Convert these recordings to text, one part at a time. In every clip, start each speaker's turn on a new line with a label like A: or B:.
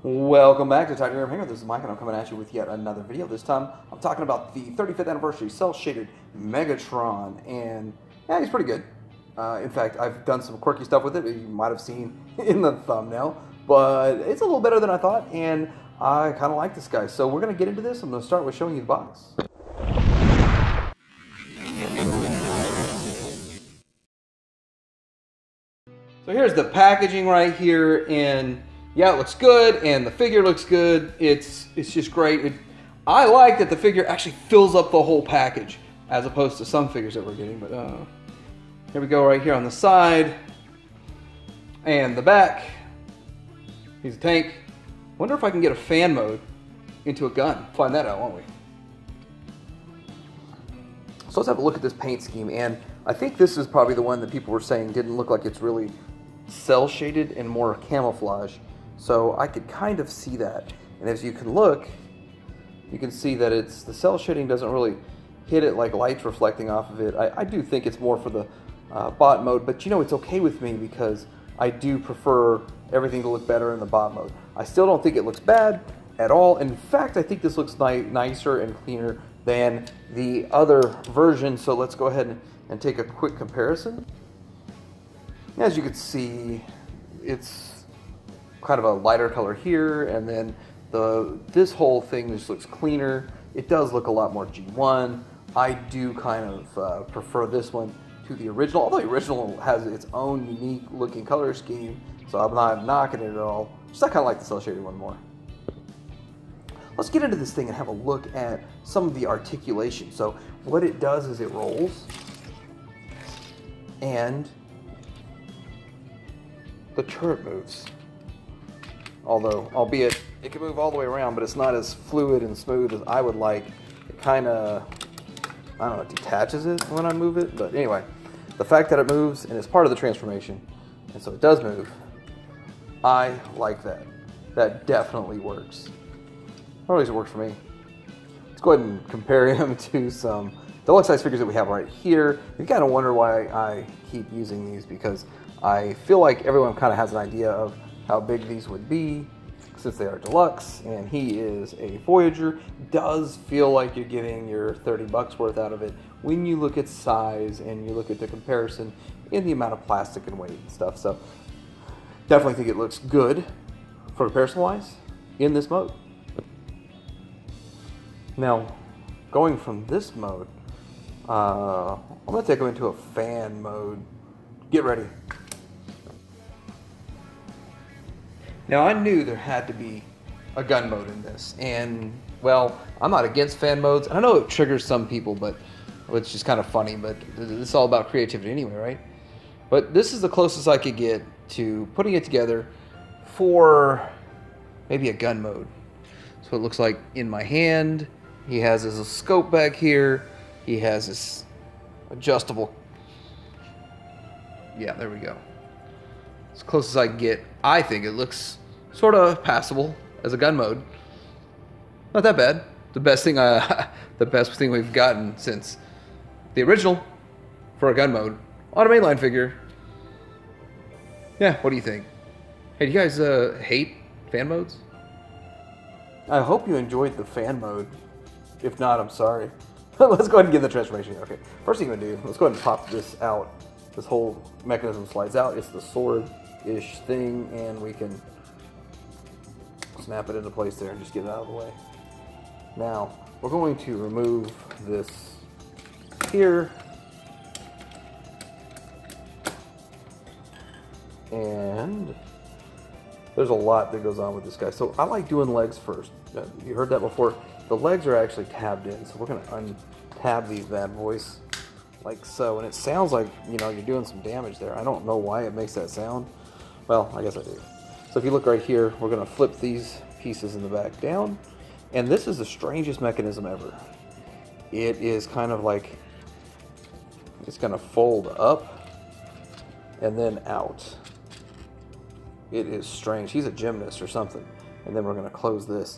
A: Welcome back to Tiger Hanger. This is Mike, and I'm coming at you with yet another video. This time, I'm talking about the 35th anniversary cel-shaded Megatron, and yeah, he's pretty good. In fact, I've done some quirky stuff with it. You might have seen in the thumbnail, but it's a little better than I thought, and I kind of like this guy. So we're going to get into this. I'm going to start with showing you the box. So here's the packaging right here, and yeah, it looks good, and the figure looks good. It's just great. I like that the figure actually fills up the whole package, as opposed to some figures that we're getting. But here we go, right here on the side, and the back. He's a tank. Wonder if I can get a fan mode into a gun. Find that out, won't we? So let's have a look at this paint scheme, and I think this is probably the one that people were saying didn't look like it's really cel-shaded and more camouflage. So I could kind of see that, and as you can look, you can see that it's the cel shading doesn't really hit it like light's reflecting off of it. I do think it's more for the bot mode, but you know, it's okay with me because I do prefer everything to look better in the bot mode. I still don't think it looks bad at all. In fact, I think this looks nicer and cleaner than the other version. So let's go ahead and take a quick comparison. As you can see, it's kind of a lighter color here, and then this whole thing just looks cleaner. It does look a lot more G1. I do kind of prefer this one to the original, although the original has its own unique looking color scheme, so I'm not knocking it at all. Just I kind of like the cel-shaded one more. Let's get into this thing and have a look at some of the articulation. So what it does is it rolls, and the turret moves. Although, albeit, it can move all the way around, but it's not as fluid and smooth as I would like. It kind of, I don't know, detaches it when I move it. But anyway, the fact that it moves and it's part of the transformation, and so it does move, I like that. That definitely works. Or at least it works for me. Let's go ahead and compare him to some deluxe size figures that we have right here. You kind of wonder why I keep using these, because I feel like everyone kind of has an idea of how big these would be since they are deluxe, and he is a Voyager. Does feel like you're getting your 30 bucks worth out of it when you look at size and you look at the comparison in the amount of plastic and weight and stuff. So definitely think it looks good for comparison wise in this mode. Now going from this mode, I'm going to take him into a fan mode. Get ready. Now, I knew there had to be a gun mode in this, and, well, I'm not against fan modes. I know it triggers some people, but it's just kind of funny, but it's all about creativity anyway, right? But this is the closest I could get to putting it together for maybe a gun mode. So it looks like in my hand, he has his scope back here, he has this adjustable, yeah, there we go. As close as I can get. I think it looks sort of passable as a gun mode. Not that bad. The best thing we've gotten since the original for a gun mode on a mainline figure. Yeah, what do you think? Hey, do you guys hate fan modes? I hope you enjoyed the fan mode. If not, I'm sorry. Let's go ahead and get the transformation. Okay, first thing I'm gonna do, let's go ahead and pop this out. This whole mechanism slides out. It's the sword-ish thing, and we can snap it into place there and just get it out of the way. Now, we're going to remove this here, and there's a lot that goes on with this guy. So I like doing legs first. You heard that before. The legs are actually tabbed in, so we're going to untab these bad boys like so, and it sounds like, you know, you're doing some damage there. I don't know why it makes that sound. Well, I guess I do. So if you look right here, we're going to flip these pieces in the back down, and this is the strangest mechanism ever. It is kind of like it's going to fold up and then out. It is strange. He's a gymnast or something. And then we're going to close this.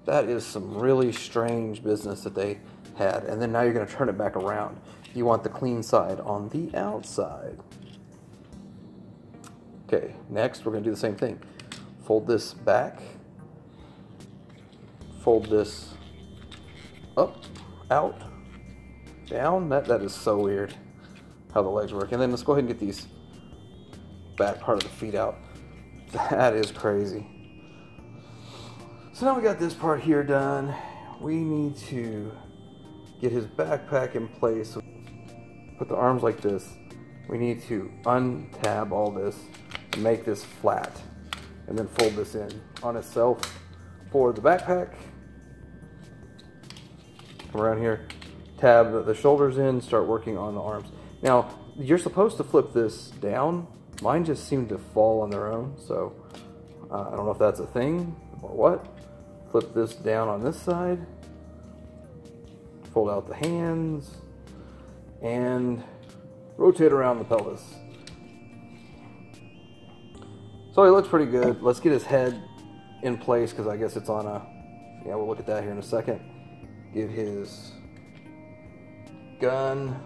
A: That is some really strange business that they had. And then now you're going to turn it back around. You want the clean side on the outside. Okay, next we're going to do the same thing. Fold this back fold this up, out, down. That is so weird how the legs work. And then let's go ahead and get these back part of the feet out. That is crazy. So now we got this part here done. We need to get his backpack in place. Put the arms like this. We need to untab all this and make this flat, and then fold this in on itself for the backpack. Come around here, tab the shoulders in, start working on the arms. Now, you're supposed to flip this down. Mine just seemed to fall on their own, so I don't know if that's a thing or what. Flip this down on this side, fold out the hands, and rotate around the pelvis. So he looks pretty good. Let's get his head in place, because I guess it's on a, yeah, we'll look at that here in a second. Get his gun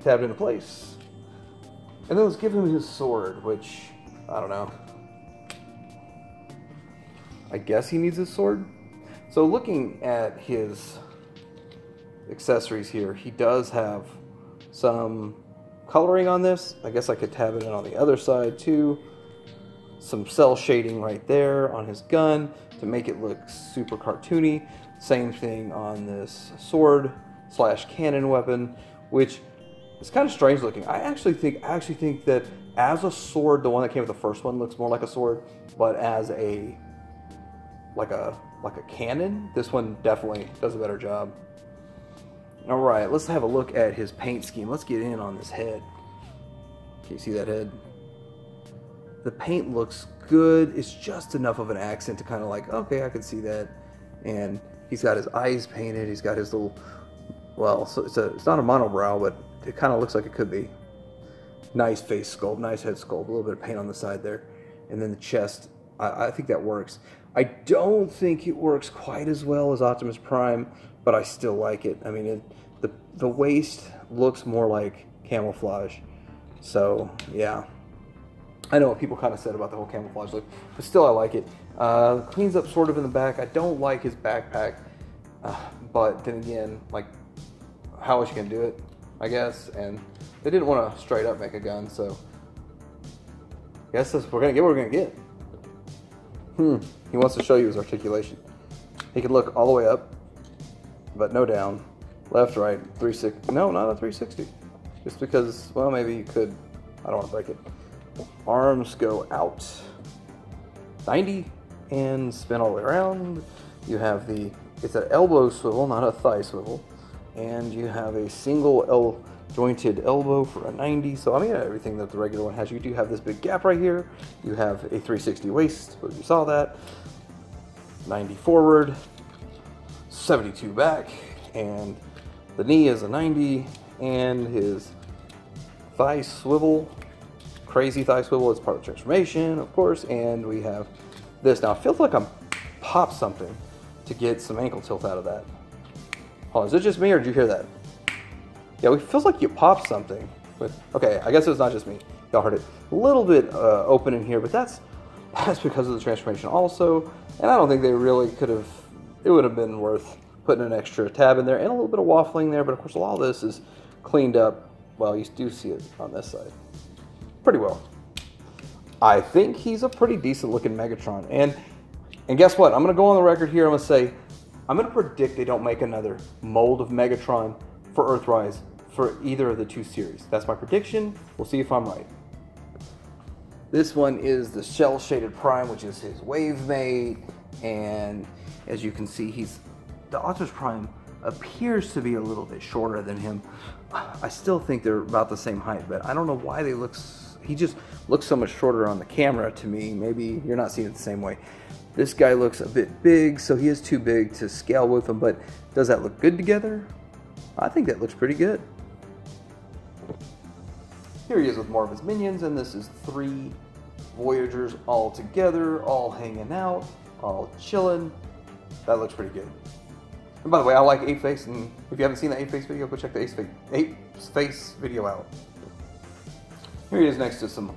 A: tabbed into place. And then let's give him his sword, which, I don't know. I guess he needs his sword. So looking at his accessories here, he does have some coloring on this. I guess I could tab it in on the other side too. Some cell shading right there on his gun to make it look super cartoony. Same thing on this sword slash cannon weapon, which is kind of strange looking. I actually think that as a sword, the one that came with the first one looks more like a sword, but as a like a cannon, this one definitely does a better job. All right, let's have a look at his paint scheme. Let's get in on this head. Can you see that head? The paint looks good. It's just enough of an accent to kind of like, okay, I can see that. And he's got his eyes painted. He's got his little, well, so it's not a monobrow, but it kind of looks like it could be. Nice face sculpt, nice head sculpt, a little bit of paint on the side there. And then the chest, I think that works. I don't think it works quite as well as Optimus Prime, but I still like it. I mean, the waist looks more like camouflage. So, yeah. I know what people kind of said about the whole camouflage look, but still I like it. Cleans up sort of in the back. I don't like his backpack, but then again, like, how else you gonna do it, I guess? And they didn't want to straight up make a gun, so I guess we're gonna get what we're gonna get. He wants to show you his articulation. He can look all the way up, but no down. Left, right, 360. No, not a 360. Just because, well, maybe you could. I don't want to break it. Arms go out 90 and spin all the way around. You have it's an elbow swivel, not a thigh swivel. And you have a single jointed elbow for a 90. So I mean, everything that the regular one has. You do have this big gap right here. You have a 360 waist, but you saw that. 90 forward, 72 back, and the knee is a 90, and his thigh swivel, crazy thigh swivel, is part of the transformation, of course. And we have this. Now it feels like I'm popped something to get some ankle tilt out of that. Hold on, is it just me or did you hear that? Yeah, it feels like you popped something. Okay, I guess it's not just me. Y'all heard it. A little bit open in here, but that's because of the transformation also. And I don't think they really could have, it would have been worth putting an extra tab in there and a little bit of waffling there, but of course a lot of this is cleaned up. Well, you do see it on this side pretty well. I think he's a pretty decent looking Megatron. And guess what? I'm going to go on the record here. I'm going to say, I'm going to predict they don't make another mold of Megatron for Earthrise for either of the two series. That's my prediction. We'll see if I'm right. This one is the Shell Shaded Prime, which is his wave mate. And as you can see, the Optimus Prime appears to be a little bit shorter than him. I still think they're about the same height, but I don't know why he just looks so much shorter on the camera to me. Maybe you're not seeing it the same way. This guy looks a bit big, so he is too big to scale with him, but does that look good together? I think that looks pretty good. Here he is with more of his minions, and this is 3 Voyagers all together, all hanging out, all chilling. That looks pretty good. And by the way, I like Ape Face, and if you haven't seen the Ape Face video, go check the Ape Face video out. Here he is next to some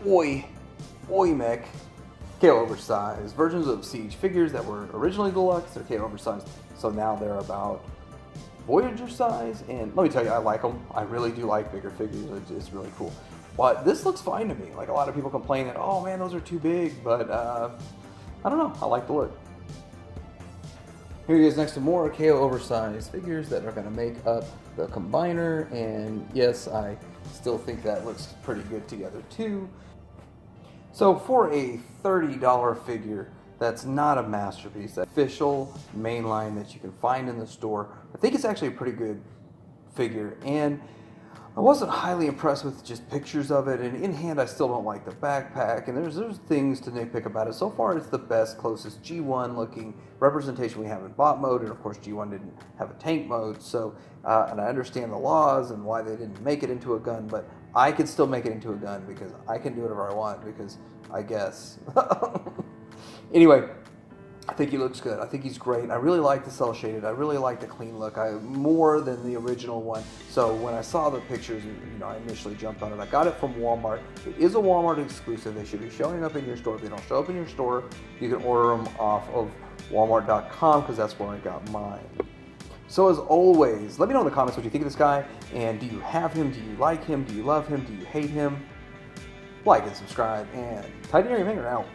A: Oi Mech. KO oversized versions of Siege figures that were originally deluxe. They're KO oversized, so now they're about Voyager size. And let me tell you, I like them. I really do like bigger figures. It's really cool. But this looks fine to me. Like, a lot of people complain that, oh man, those are too big. But I don't know. I like the look. Here he is next to more KO oversized figures that are going to make up the combiner. And yes, I still think that looks pretty good together too. So for a $30 figure, that's not a masterpiece, that official mainline that you can find in the store, I think it's actually a pretty good figure. And I wasn't highly impressed with just pictures of it, and in hand I still don't like the backpack, and there's things to nitpick about it. So far it's the best, closest G1 looking representation we have in bot mode, and of course G1 didn't have a tank mode, so and I understand the laws and why they didn't make it into a gun, but I can still make it into a gun because I can do whatever I want, because I guess. Anyway, I think he looks good. I think he's great. I really like the cell shaded. I really like the clean look. More than the original one. So when I saw the pictures, I initially jumped on it. I got it from Walmart. It is a Walmart exclusive. They should be showing up in your store. If they don't show up in your store, you can order them off of Walmart.com because that's where I got mine. So as always, let me know in the comments what you think of this guy, and do you have him? Do you like him? Do you love him? Do you hate him? Like and subscribe, and tighten your finger out.